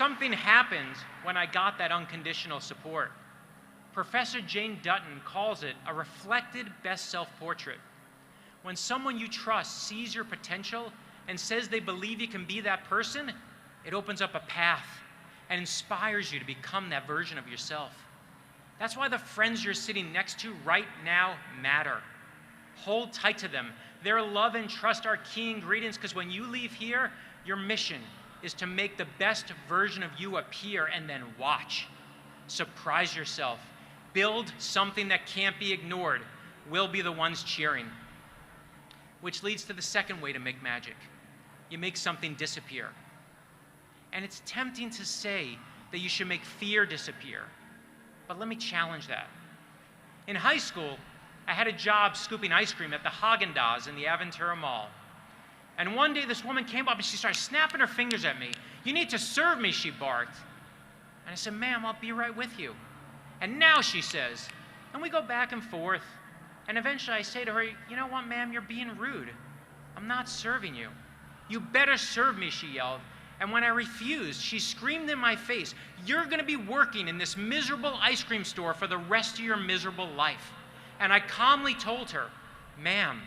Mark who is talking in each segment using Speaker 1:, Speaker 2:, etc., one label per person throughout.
Speaker 1: something happened when I got that unconditional support. Professor Jane Dutton calls it a reflected best self-portrait. When someone you trust sees your potential and says they believe you can be that person, it opens up a path and inspires you to become that version of yourself. That's why the friends you're sitting next to right now matter. Hold tight to them. Their love and trust are key ingredients, because when you leave here, your mission is to make the best version of you appear, and then watch. Surprise yourself. Build something that can't be ignored. We'll be the ones cheering. Which leads to the second way to make magic. You make something disappear. And it's tempting to say that you should make fear disappear. But let me challenge that. In high school, I had a job scooping ice cream at the Haagen-Dazs in the Aventura Mall. And one day this woman came up and she started snapping her fingers at me. "You need to serve me," she barked. And I said, "Ma'am, I'll be right with you." And now she says, and we go back and forth. And eventually I say to her, "You know what, ma'am, you're being rude. I'm not serving you." "You better serve me," she yelled. And when I refused, she screamed in my face, "You're going to be working in this miserable ice cream store for the rest of your miserable life." And I calmly told her, "Ma'am,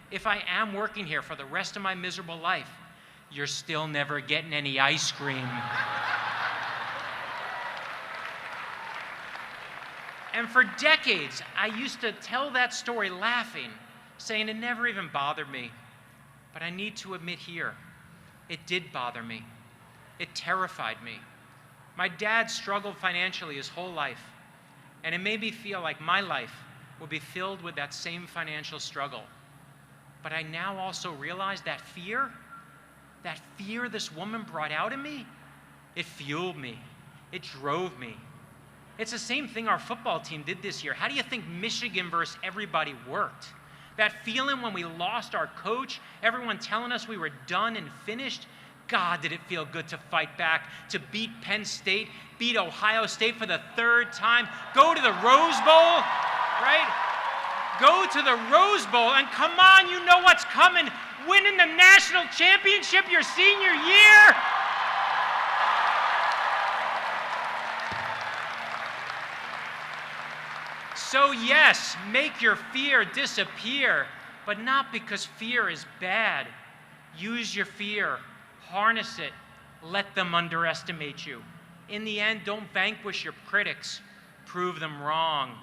Speaker 1: if I am working here for the rest of my miserable life, you're still never getting any ice cream." And for decades, I used to tell that story laughing, saying it never even bothered me. But I need to admit here, it did bother me. It terrified me. My dad struggled financially his whole life, and it made me feel like my life would be filled with that same financial struggle. But I now also realize that fear this woman brought out in me, it fueled me. It drove me. It's the same thing our football team did this year. How do you think Michigan versus everybody worked? That feeling when we lost our coach, everyone telling us we were done and finished. God, did it feel good to fight back, to beat Penn State, beat Ohio State for the third time, go to the Rose Bowl, right? Go to the Rose Bowl, and come on, you know what's coming. Winning the national championship your senior year. So yes, make your fear disappear, but not because fear is bad. Use your fear, harness it, let them underestimate you. In the end, don't vanquish your critics, prove them wrong.